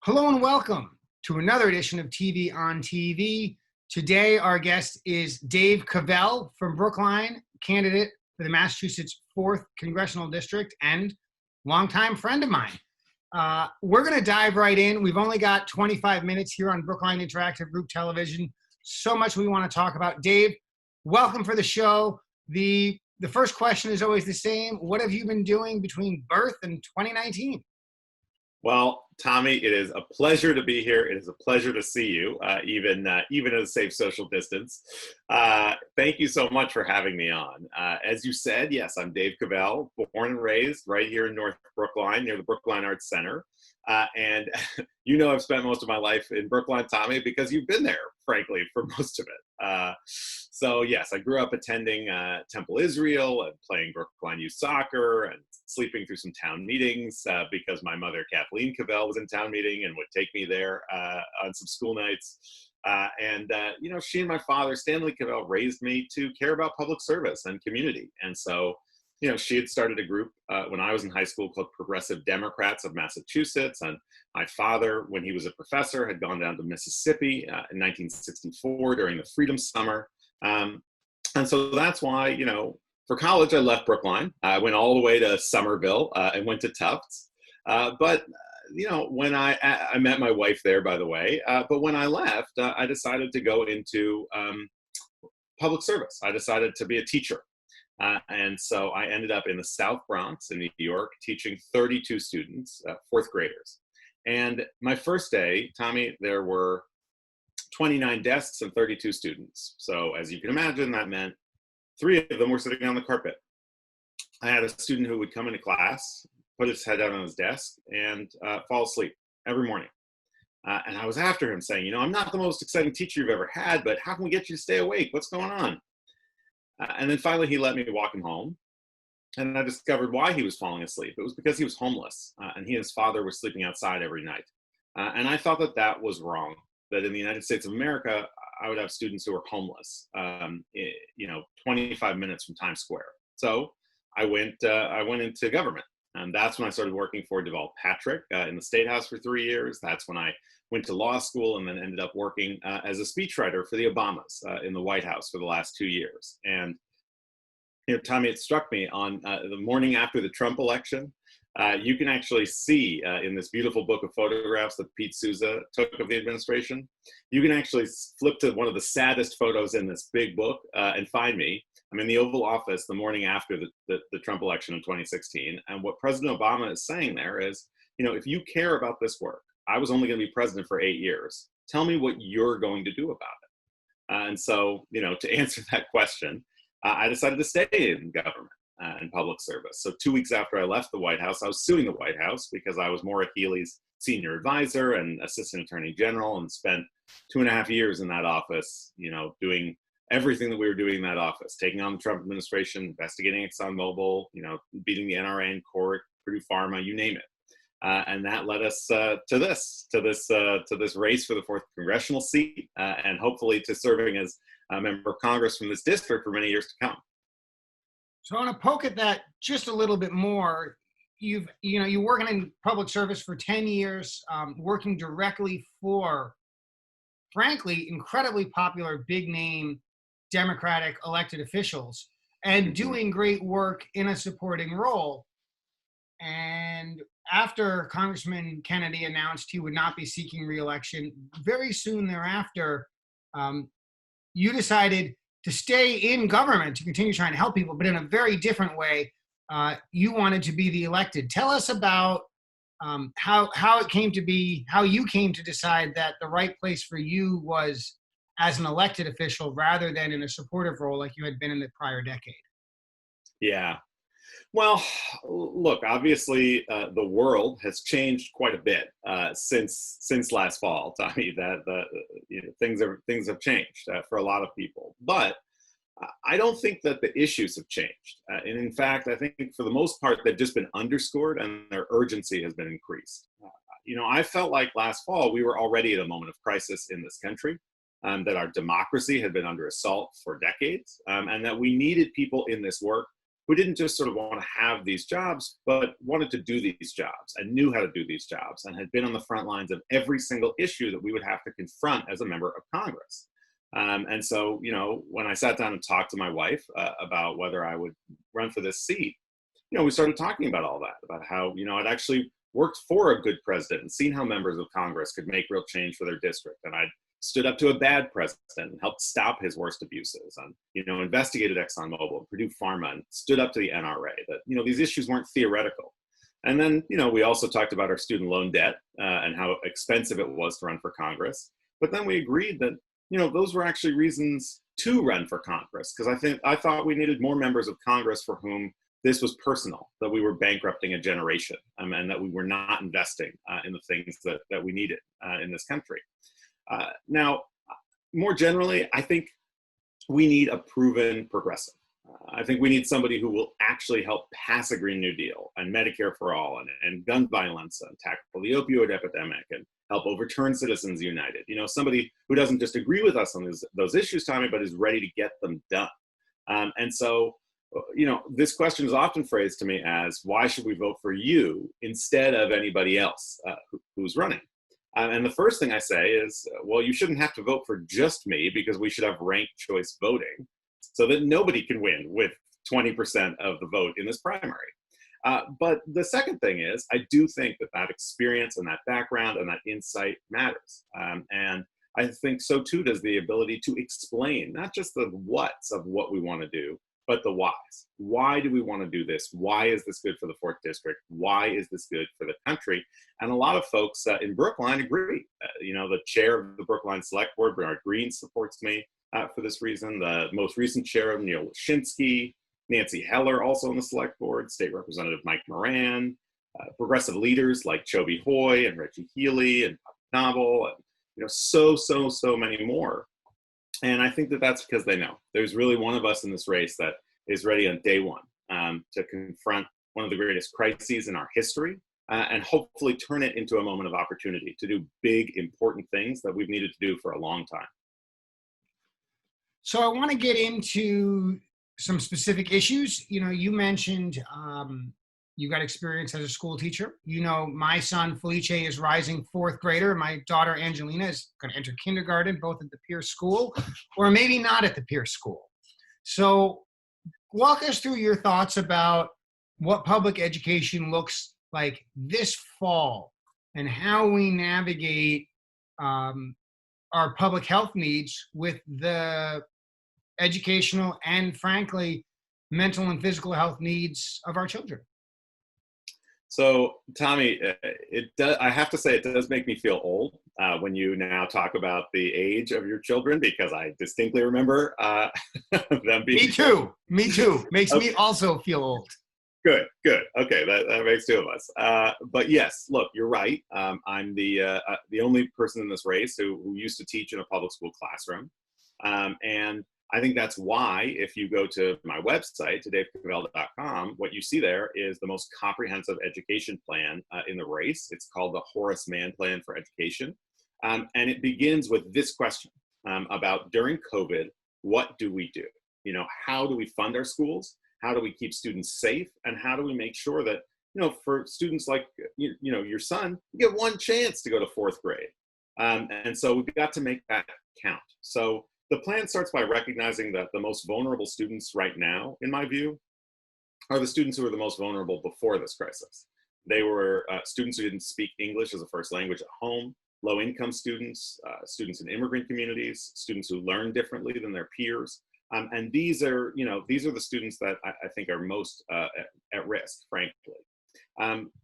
Hello and welcome to another edition of TV on TV. Today, our guest is Dave Cavell from Brookline, candidate for the Massachusetts 4th Congressional District and longtime friend of mine. We're going to dive right in. We've only got 25 minutes here on Brookline Interactive Group Television. So much we want to talk about. Dave, welcome for the show. The first question is always the same. What have you been doing between birth and 2019? Well, Tommy, it is a pleasure to be here. It is a pleasure to see you, even at a safe social distance. Thank you so much for having me on. As you said, yes, I'm Dave Cavell, born and raised right here in North Brookline, near the Brookline Arts Center. And you know I've spent most of my life in Brookline, Tommy, because you've been there, frankly, for most of it. So yes, I grew up attending Temple Israel and playing Brookline youth soccer and sleeping through some town meetings because my mother, Kathleen Cavell, was in town meeting and would take me there on some school nights. She and my father, Stanley Cavell, raised me to care about public service and community. And so, she had started a group when I was in high school called Progressive Democrats of Massachusetts. And my father, when he was a professor, had gone down to Mississippi in 1964 during the Freedom Summer. And so that's why, for college, I left Brookline. I went all the way to Somerville and went to Tufts. When I met my wife there, by the way, but when I left, I decided to go into public service. I decided to be a teacher. And so I ended up in the South Bronx in New York teaching 32 students, fourth graders. And my first day, Tommy, there were 29 desks and 32 students. So as you can imagine, that meant 3 of them were sitting on the carpet. I had a student who would come into class, put his head down on his desk, and fall asleep every morning. And I was after him saying, I'm not the most exciting teacher you've ever had, but how can we get you to stay awake? What's going on? And then finally, he let me walk him home. And I discovered why he was falling asleep. It was because he was homeless, and he and his father were sleeping outside every night. And I thought that was wrong, that in the United States of America, I would have students who were homeless, 25 minutes from Times Square. So I went into government. And that's when I started working for Deval Patrick in the State House for 3 years. That's when I went to law school and then ended up working as a speechwriter for the Obamas in the White House for the last 2 years. And, Tommy, it struck me on the morning after the Trump election, you can actually see in this beautiful book of photographs that Pete Souza took of the administration, you can actually flip to one of the saddest photos in this big book and find me. I'm in the Oval Office the morning after the Trump election in 2016. And what President Obama is saying there is, if you care about this work, I was only going to be president for 8 years. Tell me what you're going to do about it. And so, to answer that question, I decided to stay in government and public service. So 2 weeks after I left the White House, I was suing the White House because I was Maura Healey's senior advisor and assistant attorney general and spent 2.5 years in that office, doing everything that we were doing in that office, taking on the Trump administration, investigating ExxonMobil, beating the NRA in court, Purdue Pharma, you name it. And that led us to this race for the 4th congressional seat, and hopefully to serving as a member of Congress from this district for many years to come. So I want to poke at that just a little bit more. You're working in public service for 10 years, working directly for, frankly, incredibly popular, big name Democratic elected officials and doing great work in a supporting role. And after Congressman Kennedy announced he would not be seeking re-election, very soon thereafter, you decided to stay in government to continue trying to help people, but in a very different way. You wanted to be the elected. Tell us about how it came to be, how you came to decide that the right place for you was as an elected official rather than in a supportive role like you had been in the prior decade. Yeah. Well, look, obviously, the world has changed quite a bit since last fall, Tommy. Things have changed for a lot of people, but I don't think that the issues have changed. And in fact, I think for the most part, they've just been underscored and their urgency has been increased. I felt like last fall we were already at a moment of crisis in this country, that our democracy had been under assault for decades, and that we needed people in this work who didn't just sort of want to have these jobs, but wanted to do these jobs and knew how to do these jobs and had been on the front lines of every single issue that we would have to confront as a member of Congress. And so, when I sat down and talked to my wife about whether I would run for this seat, we started talking about all that, about how, I'd actually worked for a good president and seen how members of Congress could make real change for their district. And I'd stood up to a bad president and helped stop his worst abuses and, investigated ExxonMobil and Purdue Pharma and stood up to the NRA, that, these issues weren't theoretical. And then, we also talked about our student loan debt and how expensive it was to run for Congress. But then we agreed that, those were actually reasons to run for Congress, because I thought we needed more members of Congress for whom this was personal, that we were bankrupting a generation, and that we were not investing in the things that we needed in this country. Now, more generally, I think we need a proven progressive. I think we need somebody who will actually help pass a Green New Deal and Medicare for all and gun violence and tackle the opioid epidemic and help overturn Citizens United. Somebody who doesn't just agree with us on those issues, Tommy, but is ready to get them done. And so, this question is often phrased to me as, why should we vote for you instead of anybody else who's running? And the first thing I say is, well, you shouldn't have to vote for just me, because we should have ranked choice voting so that nobody can win with 20% of the vote in this primary. But the second thing is, I do think that experience and that background and that insight matters. And I think so too does the ability to explain not just the whats of what we want to do, but the whys. Why do we want to do this? Why is this good for the 4th District? Why is this good for the country? And a lot of folks in Brookline agree. The chair of the Brookline Select Board, Bernard Green, supports me for this reason. The most recent chair, Neil Wyshynski, Nancy Heller, also on the Select Board, State Representative Mike Moran, progressive leaders like Chobe Hoy and Reggie Healy and Novel, and so many more. And I think that that's because they know there's really one of us in this race that is ready on day one to confront one of the greatest crises in our history and hopefully turn it into a moment of opportunity to do big, important things that we've needed to do for a long time. So I want to get into some specific issues. You mentioned you got experience as a school teacher. My son Felice is rising 4th grader. My daughter Angelina is going to enter kindergarten, both at the Pierce School, or maybe not at the Pierce School. So walk us through your thoughts about what public education looks like this fall and how we navigate our public health needs with the educational and, frankly, mental and physical health needs of our children. So, Tommy, I have to say, it does make me feel old when you now talk about the age of your children, because I distinctly remember them being. Me too. Makes me also feel old. Good. Okay, that makes two of us. But yes, look, you're right. I'm the only person in this race who used to teach in a public school classroom, and I think that's why, if you go to my website, to davecavell.com, what you see there is the most comprehensive education plan in the race. It's called the Horace Mann Plan for Education. And it begins with this question about, during COVID, what do we do? How do we fund our schools? How do we keep students safe? And how do we make sure that, for students like, your son, you get one chance to go to 4th grade. And so we've got to make that count. So the plan starts by recognizing that the most vulnerable students right now, in my view, are the students who were the most vulnerable before this crisis. They were students who didn't speak English as a first language at home, low-income students, students in immigrant communities, students who learn differently than their peers. And these are the students that I think are most at risk, frankly.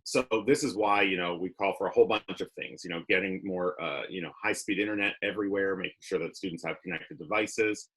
So this is why, we call for a whole bunch of things, getting more, high-speed internet everywhere, making sure that students have connected devices.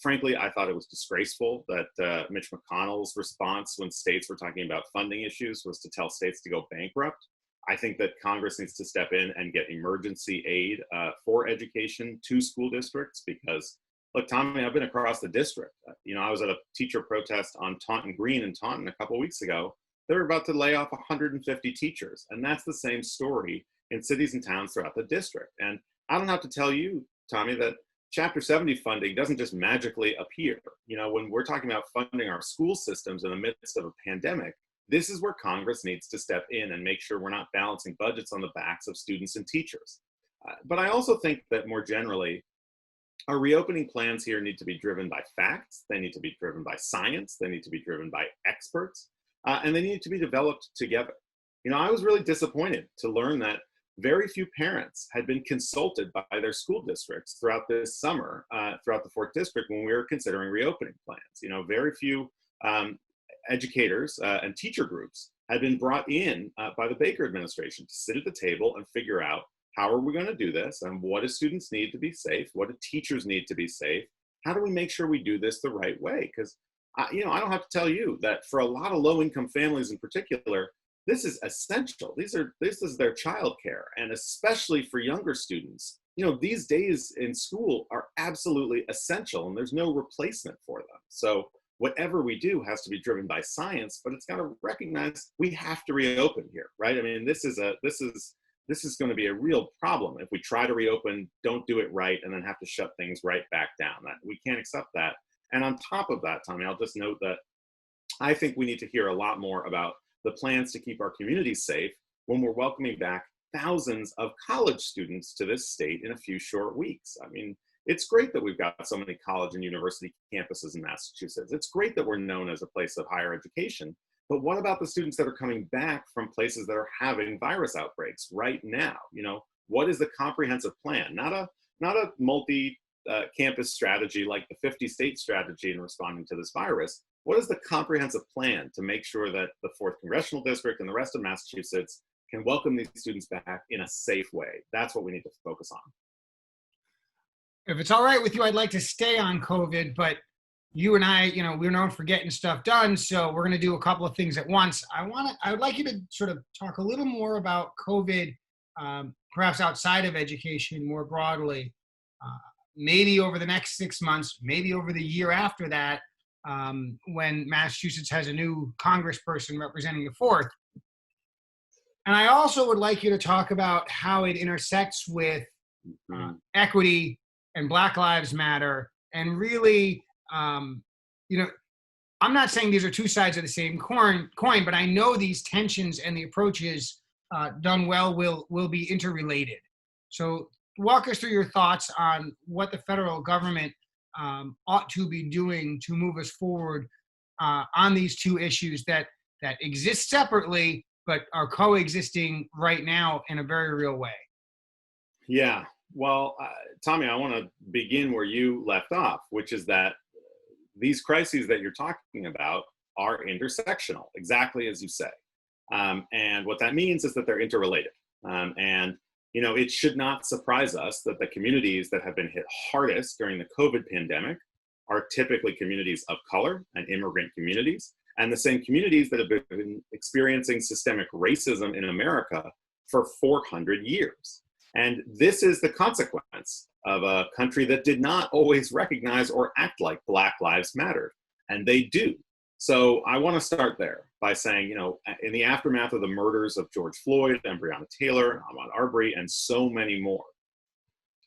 Frankly, I thought it was disgraceful that Mitch McConnell's response when states were talking about funding issues was to tell states to go bankrupt. I think that Congress needs to step in and get emergency aid for education to school districts, because, look, Tommy, I've been across the district. I was at a teacher protest on Taunton Green in Taunton a couple of weeks ago. They're about to lay off 150 teachers. And that's the same story in cities and towns throughout the district. And I don't have to tell you, Tommy, that Chapter 70 funding doesn't just magically appear. When we're talking about funding our school systems in the midst of a pandemic, this is where Congress needs to step in and make sure we're not balancing budgets on the backs of students and teachers. But I also think that more generally, our reopening plans here need to be driven by facts. They need to be driven by science. They need to be driven by experts, and they need to be developed together. I was really disappointed to learn that very few parents had been consulted by their school districts throughout this summer, throughout the 4th District, when we were considering reopening plans. Very few educators and teacher groups had been brought in by the Baker administration to sit at the table and figure out, how are we going to do this? And what do students need to be safe? What do teachers need to be safe? How do we make sure we do this the right way? Because, I don't have to tell you that for a lot of low-income families in particular, this is essential. This is their childcare, and especially for younger students. These days in school are absolutely essential, and there's no replacement for them. So whatever we do has to be driven by science, but it's got to recognize we have to reopen here, right? I mean, this is going to be a real problem if we try to reopen, don't do it right, and then have to shut things right back down. We can't accept that. And on top of that, Tommy, I'll just note that I think we need to hear a lot more about the plans to keep our communities safe when we're welcoming back thousands of college students to this state in a few short weeks. I mean, it's great that we've got so many college and university campuses in Massachusetts. It's great that we're known as a place of higher education. But what about the students that are coming back from places that are having virus outbreaks right now? What is the comprehensive plan? Not a multi-campus strategy like the 50-state strategy in responding to this virus. What is the comprehensive plan to make sure that the 4th Congressional District and the rest of Massachusetts can welcome these students back in a safe way? That's what we need to focus on. If it's all right with you, I'd like to stay on COVID, but you and I, we're known for getting stuff done, so we're going to do a couple of things at once. I would like you to sort of talk a little more about COVID, perhaps outside of education more broadly, maybe over the next 6 months, maybe over the year after that, when Massachusetts has a new congressperson representing the 4th. And I also would like you to talk about how it intersects with equity and Black Lives Matter, and really, I'm not saying these are two sides of the same coin, but I know these tensions and the approaches done well will be interrelated. So walk us through your thoughts on what the federal government ought to be doing to move us forward on these two issues that exist separately, but are coexisting right now in a very real way. Yeah. Well, Tommy, I want to begin where you left off, which is that these crises that you're talking about are intersectional, exactly as you say. And what that means is that they're interrelated. It should not surprise us that the communities that have been hit hardest during the COVID pandemic are typically communities of color and immigrant communities, and the same communities that have been experiencing systemic racism in America for 400 years. And this is the consequence of a country that did not always recognize or act like Black Lives Matter, and they do. So I want to start there by saying, in the aftermath of the murders of George Floyd and Breonna Taylor, Ahmaud Arbery, and so many more,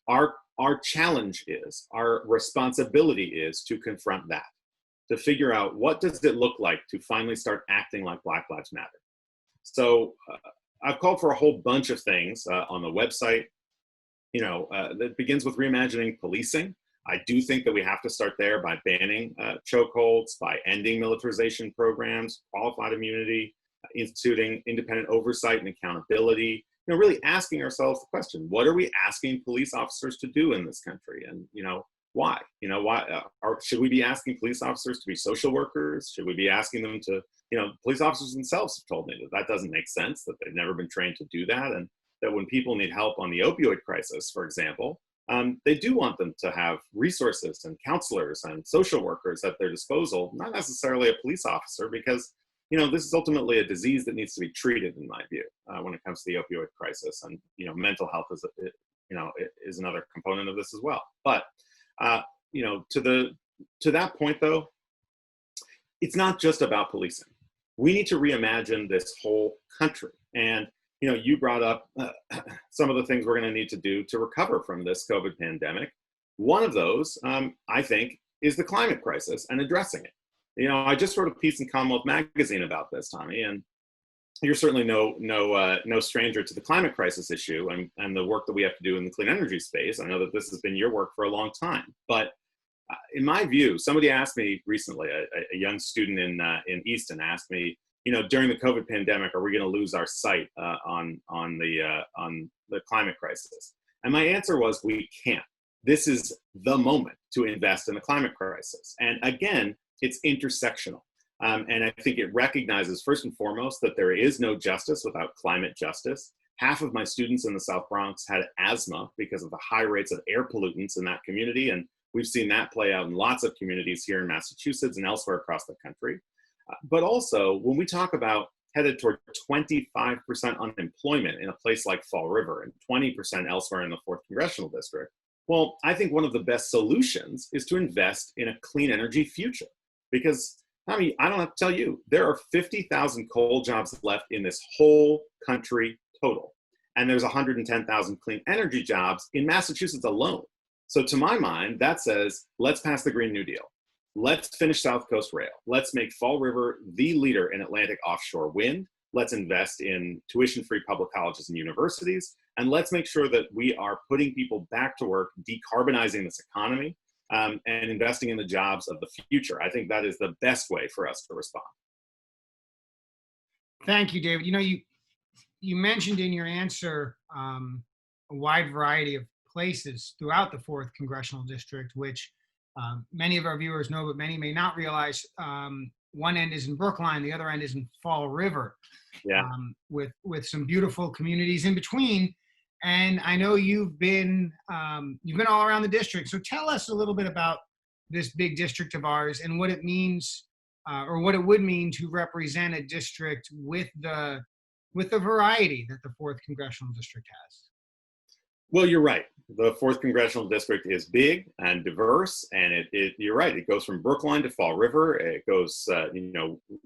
our challenge is, our responsibility is to confront that, to figure out what does it look like to finally start acting like Black Lives Matter. So I've called for a whole bunch of things on the website. That begins with reimagining policing. I do think that we have to start there by banning chokeholds, by ending militarization programs, qualified immunity, instituting independent oversight and accountability. Really asking ourselves the question: what are we asking police officers to do in this country, and why? Why should we be asking police officers to be social workers? Should we be asking them to? Police officers themselves have told me that doesn't make sense, that they've never been trained to do that, and that when people need help on the opioid crisis, for example, they do want them to have resources and counselors and social workers at their disposal, not necessarily a police officer, because this is ultimately a disease that needs to be treated, in my view, when it comes to the opioid crisis, and mental health is another component of this as well. But to that point, though, it's not just about policing. We need to reimagine this whole country. And you brought up some of the things we're going to need to do to recover from this COVID pandemic. One of those, I think, is the climate crisis and addressing it. I just wrote a piece in Commonwealth Magazine about this, Tommy, and you're certainly no stranger to the climate crisis issue and the work that we have to do in the clean energy space. I know that this has been your work for a long time, but in my view, somebody asked me recently, a young student in Easton asked me, during the COVID pandemic, are we going to lose our sight on the climate crisis? And my answer was, we can't. This is the moment to invest in the climate crisis. And again, it's intersectional. And I think it recognizes, first and foremost, that there is no justice without climate justice. Half of my students in the South Bronx had asthma because of the high rates of air pollutants in that community. And we've seen that play out in lots of communities here in Massachusetts and elsewhere across the country. But also, when we talk about headed toward 25% unemployment in a place like Fall River and 20% elsewhere in the 4th Congressional District, well, I think one of the best solutions is to invest in a clean energy future. Because, Tommy, I don't have to tell you, there are 50,000 coal jobs left in this whole country total. And there's 110,000 clean energy jobs in Massachusetts alone. So to my mind, that says, let's pass the Green New Deal. Let's finish South Coast Rail. Let's make Fall River the leader in Atlantic offshore wind. Let's invest in tuition-free public colleges and universities. And let's make sure that we are putting people back to work, decarbonizing this economy, and investing in the jobs of the future. I think that is the best way for us to respond. Thank you, David. You mentioned in your answer a wide variety of places throughout the 4th Congressional District, which many of our viewers know, but many may not realize. One end is in Brookline, the other end is in Fall River, with some beautiful communities in between. And I know you've been all around the district. So tell us a little bit about this big district of ours and what it means, or what it would mean to represent a district with the variety that the 4th Congressional District has. Well, you're right. The 4th Congressional District is big and diverse, and you're right. It goes from Brookline to Fall River. It goes,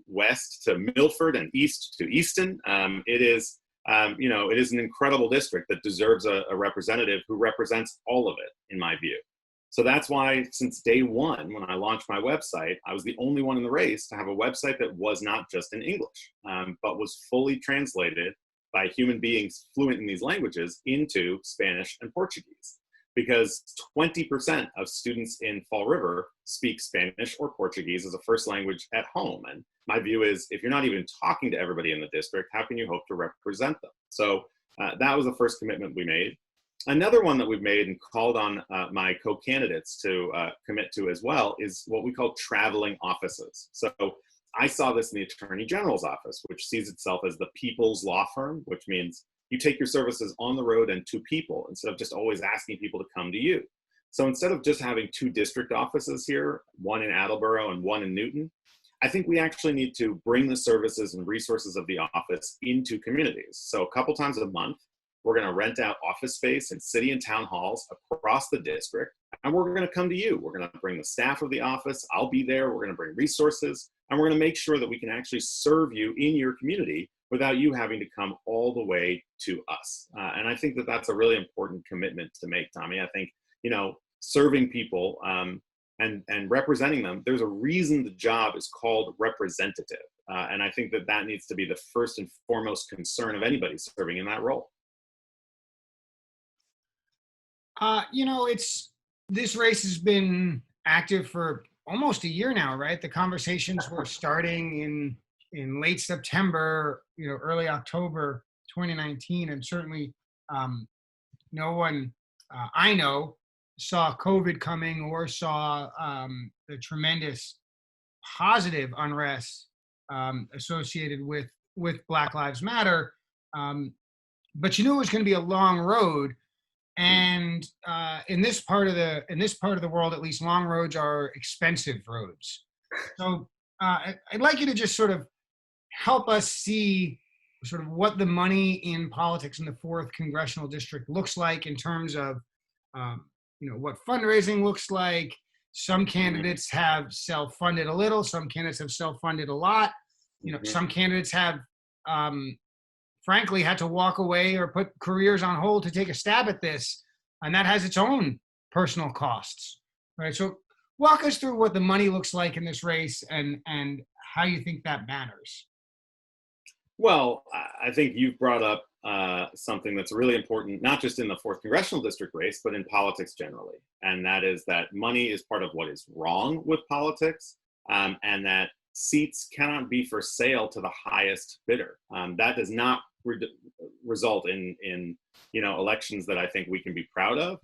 west to Milford and east to Easton. It is an incredible district that deserves a representative who represents all of it, in my view. So that's why, since day one, when I launched my website, I was the only one in the race to have a website that was not just in English, but was fully translated by human beings fluent in these languages into Spanish and Portuguese, because 20% of students in Fall River speak Spanish or Portuguese as a first language at home. And my view is, if you're not even talking to everybody in the district, how can you hope to represent them? So that was the first commitment we made. Another one that we've made and called on my co-candidates to commit to as well is what we call traveling offices. So I saw this in the Attorney General's office, which sees itself as the people's law firm, which means you take your services on the road and to people instead of just always asking people to come to you. So instead of just having 2 district offices here, one in Attleboro and one in Newton, I think we actually need to bring the services and resources of the office into communities. So a couple times a month, we're going to rent out office space in city and town halls across the district, and we're going to come to you. We're going to bring the staff of the office. I'll be there. We're going to bring resources, and we're going to make sure that we can actually serve you in your community without you having to come all the way to us. And I think that that's a really important commitment to make, Tommy. I think, serving people and representing them, there's a reason the job is called representative. And I think that that needs to be the first and foremost concern of anybody serving in that role. This race has been active for almost a year now, right? The conversations were starting in late September, early October 2019, and certainly no one I know saw COVID coming or saw the tremendous positive unrest associated with Black Lives Matter, but you knew it was going to be a long road. And in this part of the world, at least, long roads are expensive roads. So I'd like you to just sort of help us see sort of what the money in politics in the 4th Congressional District looks like in terms of what fundraising looks like. Some candidates have self-funded a little. Some candidates have self-funded a lot. Some candidates have frankly had to walk away or put careers on hold to take a stab at this, and that has its own personal costs, right? So walk us through what the money looks like in this race and how you think that matters. Well, I think you've brought up something that's really important, not just in the 4th congressional district race, but in politics generally. And that is that money is part of what is wrong with politics, and that seats cannot be for sale to the highest bidder. That does not result in elections that I think we can be proud of,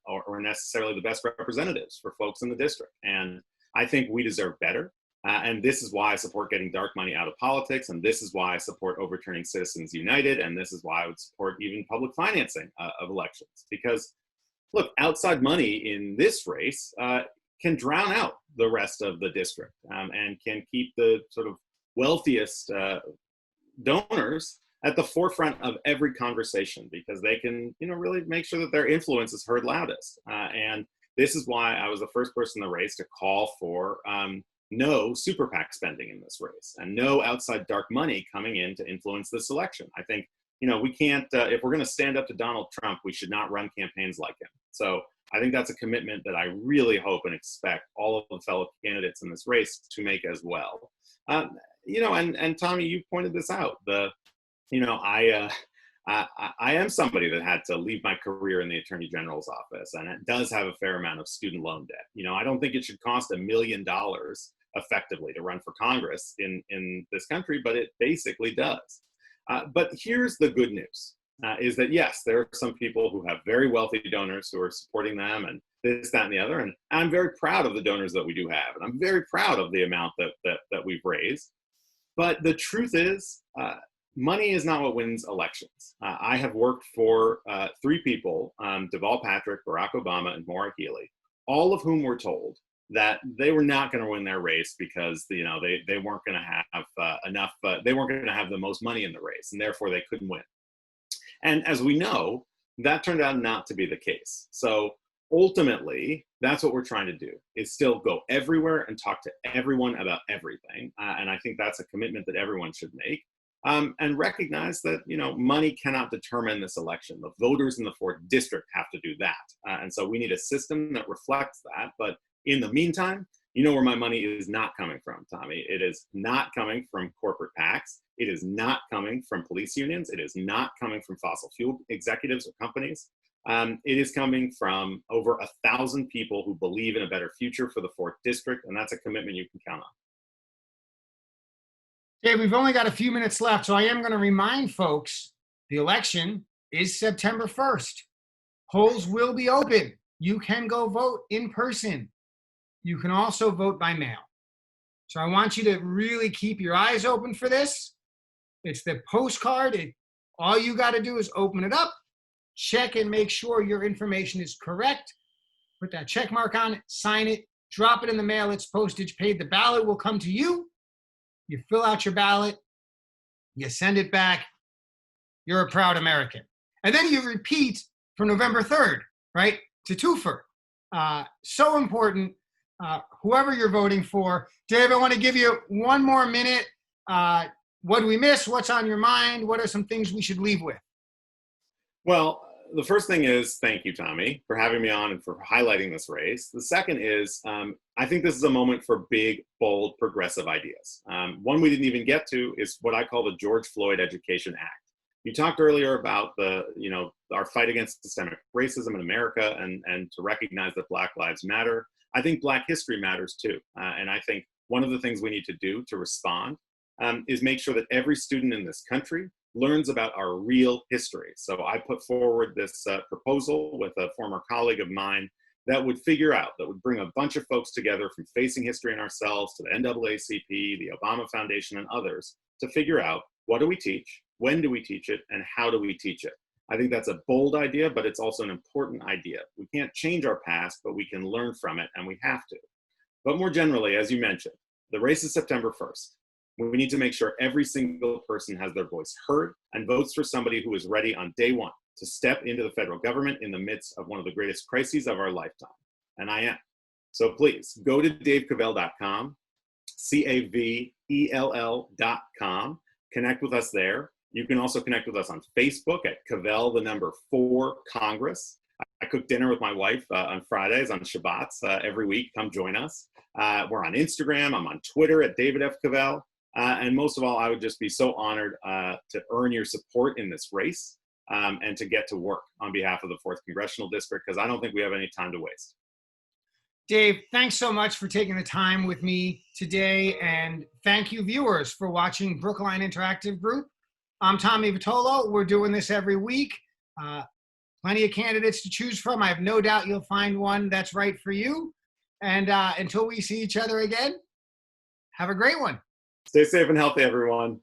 or necessarily the best representatives for folks in the district. And I think we deserve better. And this is why I support getting dark money out of politics. And this is why I support overturning Citizens United. And this is why I would support even public financing of elections. Because, look, outside money in this race can drown out the rest of the district, and can keep the sort of wealthiest donors at the forefront of every conversation, because they can, really make sure that their influence is heard loudest. And this is why I was the first person in the race to call for no super PAC spending in this race, and no outside dark money coming in to influence this election. I think, we can't, if we're going to stand up to Donald Trump, we should not run campaigns like him. So I think that's a commitment that I really hope and expect all of the fellow candidates in this race to make as well. And Tommy, you pointed this out. I am somebody that had to leave my career in the Attorney General's office, and it does have a fair amount of student loan debt. I don't think it should cost $1 million effectively to run for Congress in this country, but it basically does. But here's the good news, is that yes, there are some people who have very wealthy donors who are supporting them, and this, that, and the other. And I'm very proud of the donors that we do have, and I'm very proud of the amount that we've raised. But the truth is, money is not what wins elections. I have worked for 3 people, Deval Patrick, Barack Obama, and Maura Healey, all of whom were told that they were not going to win their race because they weren't going to have enough. They weren't going to have the most money in the race, and therefore they couldn't win. And as we know, that turned out not to be the case. So ultimately, that's what we're trying to do, is still go everywhere and talk to everyone about everything. And I think that's a commitment that everyone should make. And recognize that, money cannot determine this election. The voters in the 4th district have to do that. And so we need a system that reflects that. But in the meantime, where my money is not coming from, Tommy. It is not coming from corporate PACs. It is not coming from police unions. It is not coming from fossil fuel executives or companies. It is coming from over 1,000 people who believe in a better future for the 4th district. And that's a commitment you can count on. Dave, we've only got a few minutes left, so I am going to remind folks the election is September 1st. Polls will be open. You can go vote in person. You can also vote by mail. So I want you to really keep your eyes open for this. It's the postcard. All you got to do is open it up, check and make sure your information is correct. Put that check mark on it, sign it, drop it in the mail. It's postage paid. The ballot will come to you. You fill out your ballot, you send it back, you're a proud American. And then you repeat for November 3rd, right, to twofer. So important, whoever you're voting for. Dave, I want to give you one more minute. What do we miss? What's on your mind? What are some things we should leave with? Well, the first thing is, thank you, Tommy, for having me on and for highlighting this race. The second is, I think this is a moment for big, bold, progressive ideas. One we didn't even get to is what I call the George Floyd Education Act. You talked earlier about our fight against systemic racism in America and to recognize that Black Lives Matter. I think Black history matters too. And I think one of the things we need to do to respond is make sure that every student in this country learns about our real history. So I put forward this proposal with a former colleague of mine that would bring a bunch of folks together from Facing History and Ourselves to the NAACP, the Obama Foundation, and others to figure out, what do we teach, when do we teach it, and how do we teach it? I think that's a bold idea, but it's also an important idea. We can't change our past, but we can learn from it, and we have to. But more generally, as you mentioned, the race is September 1st. We need to make sure every single person has their voice heard and votes for somebody who is ready on day one to step into the federal government in the midst of one of the greatest crises of our lifetime. And I am. So please go to davecavell.com, CAVELL.com. Connect with us there. You can also connect with us on Facebook at Cavell, the number 4 Congress. I cook dinner with my wife on Fridays, on Shabbats, every week. Come join us. We're on Instagram. I'm on Twitter at David F. Cavell. And most of all, I would just be so honored to earn your support in this race and to get to work on behalf of the 4th Congressional District, because I don't think we have any time to waste. Dave, thanks so much for taking the time with me today. And thank you, viewers, for watching Brookline Interactive Group. I'm Tommy Vitolo. We're doing this every week. Plenty of candidates to choose from. I have no doubt you'll find one that's right for you. And until we see each other again, have a great one. Stay safe and healthy, everyone.